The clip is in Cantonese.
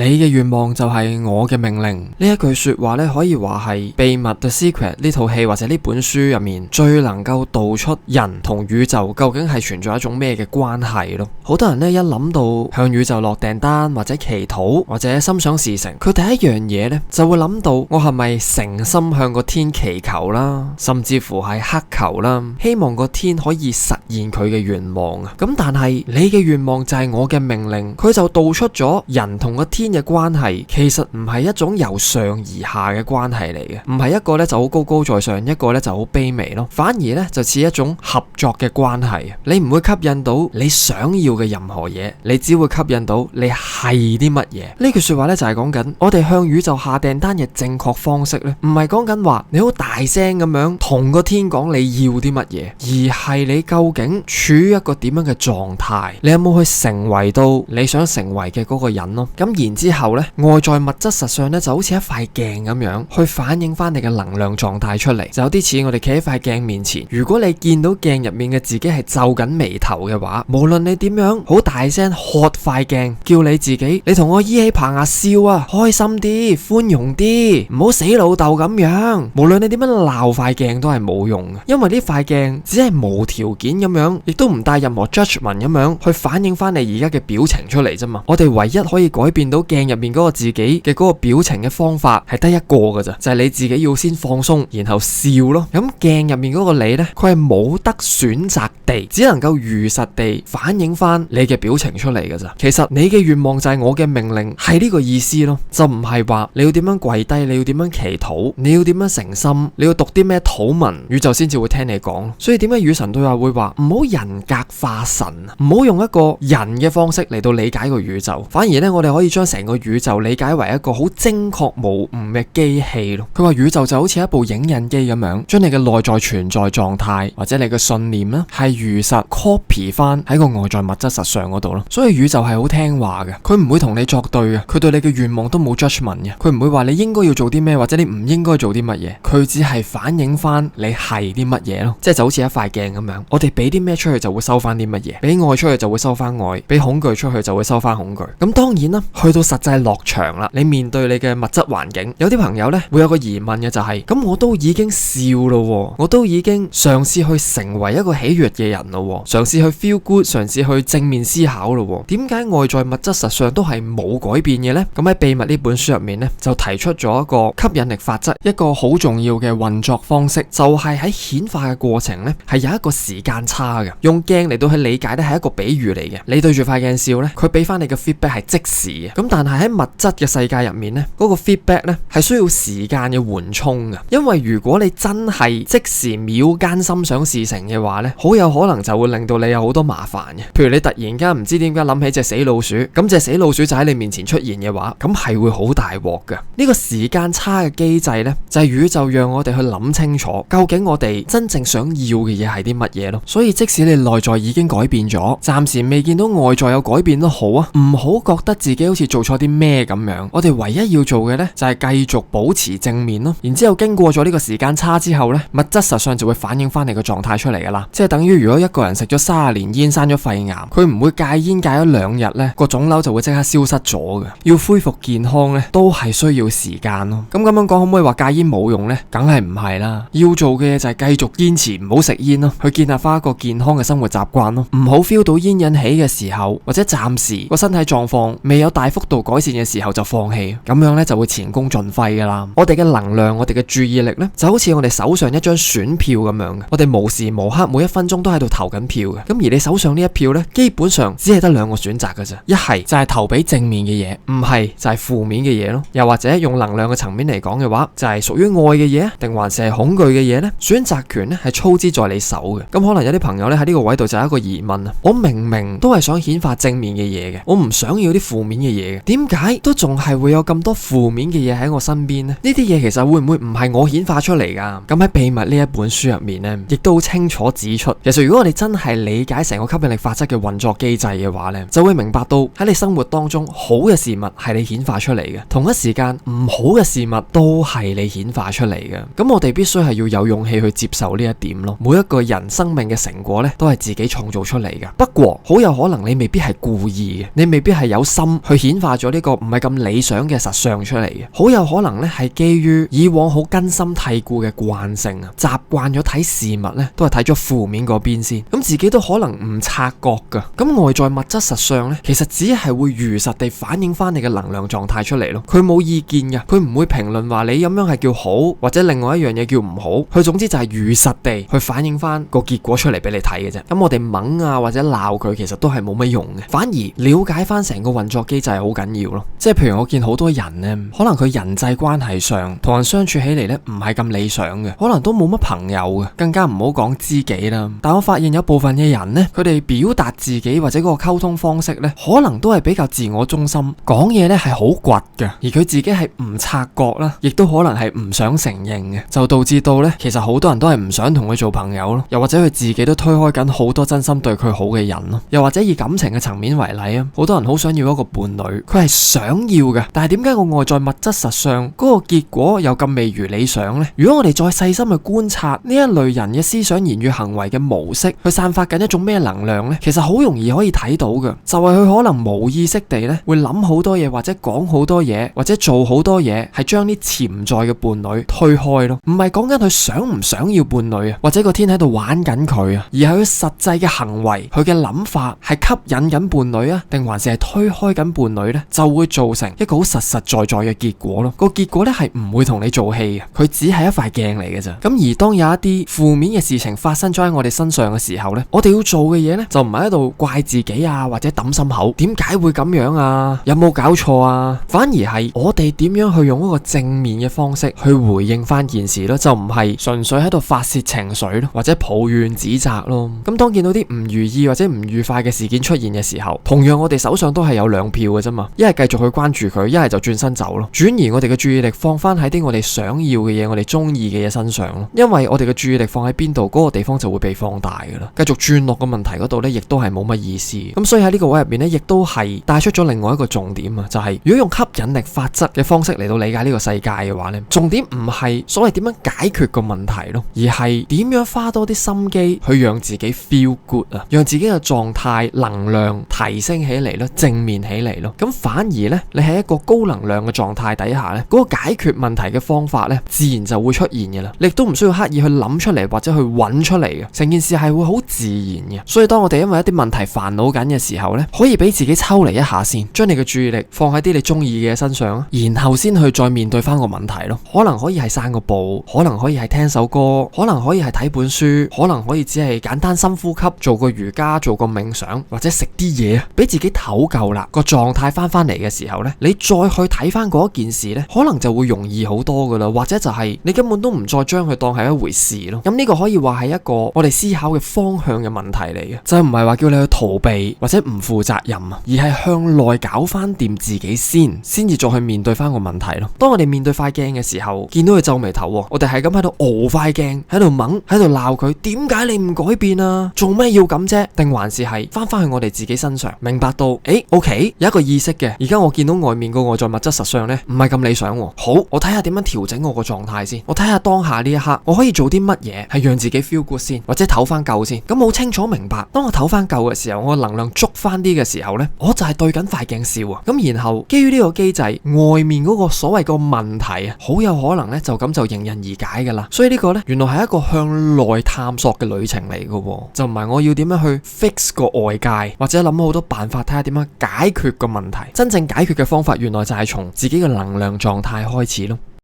你嘅願望就係我嘅命令。呢一句說話咧，可以話係秘密 The Secret 呢套戲或者呢本書入面最能夠道出人同宇宙究竟係存在一種咩嘅關係咯。好多人咧一諗到向宇宙落訂單或者祈禱或者心想事成，佢第一樣嘢咧就會諗到我係咪誠心向個天祈求啦，甚至乎係乞求啦，希望個天可以實現佢嘅願望啊。咁但係你嘅願望就係我嘅命令，佢就道出咗人同個天嘅關係其實唔係一種由上而下嘅關係嚟嘅，唔係一個咧就好高高在上，一個咧就好卑微咯，反而咧就似一種合作嘅關係。你唔會吸引到你想要嘅任何嘢，你只會吸引到你係啲乜嘢。呢句說話咧就係講緊我哋向宇宙下訂單嘅正確方式咧，唔係講緊話你好大聲咁樣同個天講你要啲乜嘢，而係你究竟處於一個點樣嘅狀態，你有冇去成為到你想成為嘅嗰個人咯。咁然之後咧，外在物質實上咧就好似一塊鏡咁樣去反映翻你嘅能量狀態出嚟，就有啲似我哋企喺塊鏡面前，如果你見到鏡入面嘅自己係皺緊眉頭嘅話，無論你點樣好大聲喝塊鏡，叫你自己你同我依起棚牙笑啊，開心啲，寬容啲，唔好死老豆咁樣，無論你點樣鬧塊鏡都係冇用嘅，因為呢塊鏡只係無條件咁樣，亦都唔帶任何 judgment 咁樣去反映翻你而家嘅表情出嚟啫嘛。我哋唯一可以改變到鏡入面嗰個自己嘅嗰個表情嘅方法係得一個㗎咋，就係你自己要先放鬆，然後笑咯。咁鏡入面嗰個你呢，佢係冇得選擇地，只能夠如實地反映翻你嘅表情出嚟㗎咋。其實你嘅願望就係我嘅命令，係呢個意思咯，就唔係話你要點樣跪低，你要點樣祈禱，你要點樣誠心，你要讀啲咩禱文，宇宙先至會聽你講。所以點解與神對話會話唔好人格化神，唔好用一個人嘅方式嚟到理解個宇宙，反而呢，我哋可以將成個宇宙理解為一個好精確無誤嘅機器咯。佢話宇宙就好似一部影印機咁樣，將你嘅內在存在狀態或者你嘅信念呢，係如實 copy 翻喺個外在物質實相嗰度咯。所以宇宙係好聽話嘅，佢唔會同你作對嘅，佢對你嘅願望都冇 judgment 嘅，佢唔會話你應該要做啲咩或者你唔應該做啲乜嘢，佢只係反映翻你係啲乜嘢咯。即係就好似一塊鏡咁樣，我哋俾啲咩出去就會收翻啲乜嘢，俾愛出去就會收翻愛，俾恐懼出去就會收翻恐懼。咁當然啦，去到實際落場啦，你面對你嘅物質環境，有啲朋友呢會有個疑問嘅就係，咁我都已經笑咯，我都已經嘗試去成為一個喜悅嘅人咯，嘗試去 feel good，嘗試去正面思考咯，點解外在物質實上都係冇改變嘅呢？咁喺秘密呢本書入面呢，就提出咗一個吸引力法則，一個好重要嘅運作方式，就係喺顯化嘅過程呢，係有一個時間差嘅。用鏡嚟到去理解呢，係一個比喻嚟嘅。你對住塊鏡笑呢，佢俾翻你嘅 feedback 係即時嘅。咁但係喺物質嘅世界入面呢，嗰個 feedback 呢係需要時間嘅緩衝嘅。因為如果你真係即時秒間心想事成嘅話呢，好有可能就會令到你有好多麻煩嘅。譬如你突然間唔知點解諗起隻死老鼠，咁隻死老鼠就喺你面前出現嘅話，咁係會好大鑊嘅。呢個時間差嘅機制呢，就係宇宙讓我哋去諗清楚，究竟我哋真正想要嘅嘢係啲乜嘢咯。所以即使你內在已經改變咗，暫時未見到外在有改變都好啊，唔好覺得自己好似做錯啲咩咁樣。我哋唯一要做嘅呢，就係繼續保持正面咯。然之後經過咗呢個時間差之後呢，物質實上就會反映翻你個狀態出嚟噶啦。即係等於如果一個人食咗30年煙生咗肺癌，佢唔會戒煙戒咗2日呢，個腫瘤就會即刻消失咗嘅。要恢復健康呢，都係需要時間咯。咁樣講可唔可以話戒煙冇用呢？梗係唔係啦。要做嘅嘢就係繼續堅持唔好食煙咯，去建立翻一個健康嘅生活習慣咯。唔好 feel 到煙癮起嘅時候，或者暫時個身體狀況未有大幅度改善嘅時候就放棄，咁樣呢就會前功盡廢噶啦。我哋嘅能量，我哋嘅注意力呢，就好似我哋手上一張選票咁樣嘅，我哋無時無刻每一分鐘都喺度投緊票嘅。咁而你手上呢一票呢，基本上只係得2個選擇噶咋，一係就係投俾正面嘅嘢，唔係就係負面嘅嘢咯。又或者用能量嘅層面嚟講嘅話，就係屬於愛嘅嘢，定還是係恐懼嘅嘢呢？選擇權呢係操之在你手嘅。咁可能有啲朋友呢喺呢個位度就有一個疑問啊，我明明都係想顯化正面嘅嘢嘅，我唔想要啲負面嘅嘢嘅，點解都仲係會有咁多負面嘅嘢喺我身邊呢？呢啲嘢其實會唔會唔係我顯化出嚟噶？咁喺秘密呢一本書入面呢，亦都好清楚指出，其實如果我哋真係理解成個吸引力法則嘅運作機制嘅話呢，就會明白到喺你生活當中好嘅事物係你顯化出嚟嘅，同一時間唔好嘅事物都係你顯化出嚟嘅。咁我哋必須係要有勇氣去接受呢一點咯。每一個人生命嘅成果呢，都係自己創造出嚟嘅。不過好有可能你未必係故意嘅，你未必係有心去顯化化咗呢個唔係咁理想嘅實相出嚟嘅，好有可能咧係基於以往好根深蒂固嘅慣性啊，習慣咗睇事物咧都係睇咗負面嗰邊先，咁自己都可能唔察覺噶。咁外在物質實相咧，其實只係會如實地反映翻你嘅能量狀態出嚟咯。佢冇意見嘅，佢唔會評論話你咁樣係叫好，或者另外一樣嘢叫唔好。佢總之就係如實地去反映翻個結果出嚟俾你睇嘅啫。咁我哋掹啊或者鬧佢，其實都係冇乜用嘅。反而了解翻成個運作機制係好緊要咯。即係譬如我見好多人呢，可能佢人際關係上同人相處起嚟呢唔係咁理想嘅，可能都冇乜朋友嘅，更加唔好講知己啦。但我發現有部分嘅人呢，佢哋表達自己或者嗰個溝通方式呢，可能都係比較自我中心，講嘢呢係好倔嘅，而佢自己係唔察覺啦，亦都可能係唔想承認嘅，就導致到呢，其實好多人都係唔想同佢做朋友咯，又或者佢自己都推開緊好多真心對佢好嘅人咯，又或者以感情嘅層面為例啊，好多人好想要一個伴侶，佢係想要嘅，但係點解個外在物質實上嗰個結果又咁未如理想呢？如果我哋再細心去觀察呢一類人嘅思想、言語、行為嘅模式，去散發緊一種咩能量呢？其實好容易可以睇到嘅，就係佢可能冇意識地咧會諗好多嘢，或者講好多嘢，或者做好多嘢，係將啲潛在嘅伴侶推開咯。唔係講緊佢想唔想要伴侶啊，或者個天喺度玩緊佢啊，而係佢實際嘅行為，佢嘅諗法係吸引緊伴侶啊，定還是係推開緊伴侶呢？就會造成一個好實實在在嘅結果咯。個結果咧係唔會同你做戲嘅，佢只係一塊鏡嚟嘅咋。咁而當有一啲負面嘅事情發生咗喺我哋身上嘅時候呢，我哋要做嘅嘢呢，就唔係喺度怪自己啊，或者抌心口，點解會咁樣啊？有冇搞錯啊？反而係我哋點樣去用一個正面嘅方式去回應翻件事咯，就唔係純粹喺度發洩情緒咯，或者抱怨指責咯。咁當見到啲唔如意或者唔愉快嘅事件出現嘅時候，同樣我哋手上都係有兩票嘅啫嘛，一係繼續去關注佢，一係就轉身走咯，轉移我哋嘅注意力放翻喺啲我哋想要嘅嘢，我哋中意嘅嘢身上咯。因為我哋嘅注意力放喺邊度，嗰個地方就會被放大噶啦。繼續轉落個問題嗰度呢，亦都係冇乜意思。咁所以喺呢個位入邊呢，亦都係帶出咗另外一個重點啊，就係如果用吸引力法則嘅方式嚟到理解呢個世界嘅話呢，重點唔係所謂點樣解決個問題咯，而係點樣花多啲心機去讓自己 feel good 啊，讓自己嘅狀態能量提升起嚟咯，正面起嚟咯。咁反而呢，你喺一個高能量嘅狀態底下呢，嗰個解決問題嘅方法呢，自然就會出現嘅啦。你亦都唔需要刻意去諗出嚟或者去揾出嚟嘅，成件事係會好自然嘅。所以當我哋因為一啲問題煩惱緊嘅時候呢，可以俾自己抽離一下先，將你嘅注意力放喺啲你中意嘅身上，然後先去再面對翻個問題咯。可能可以係散個步，可能可以係聽首歌，可能可以係睇本書，可能可以只係簡單深呼吸，做個瑜伽，做個冥想，或者食啲嘢，俾自己唞夠啦，個狀態翻嚟嘅時候呢，你再去睇翻嗰件事呢，可能就會容易好多噶啦，或者就係你根本都唔再將佢當係一回事咯。咁呢個可以話係一個我哋思考嘅方向嘅問題嚟嘅，就唔係話叫你去逃避或者唔負責任啊，而係向內搞翻掂自己先至再去面對翻個問題咯。當我哋面對塊鏡嘅時候，見到佢皺眉頭，我哋係咁喺度塊鏡，喺度掹，喺度鬧佢，點解你唔改變啊？做咩要咁啫？定還是係翻去我哋自己身上，明白到OK 有一個意識嘅，而家我見到外面個外在物質實相呢，唔係咁理想。好，我睇下點樣調整我個狀態先，我睇下當下呢一刻我可以做啲乜嘢係讓自己 feel good 先，或者唞翻夠先。咁好清楚明白，當我唞翻夠嘅時候，我能量足翻啲嘅時候呢，我就係對緊塊鏡笑啊。咁然後基於呢個機制，外面嗰個所謂個問題啊，好有可能呢就咁就迎刃而解噶啦。所以呢個呢，原來係一個向內探索嘅旅程嚟嘅，就唔係我要點樣去 fix 個外界，或者諗好多辦法睇下點樣解決個問題。真正解決嘅方法，原來就係從自己嘅能量狀態開始咯。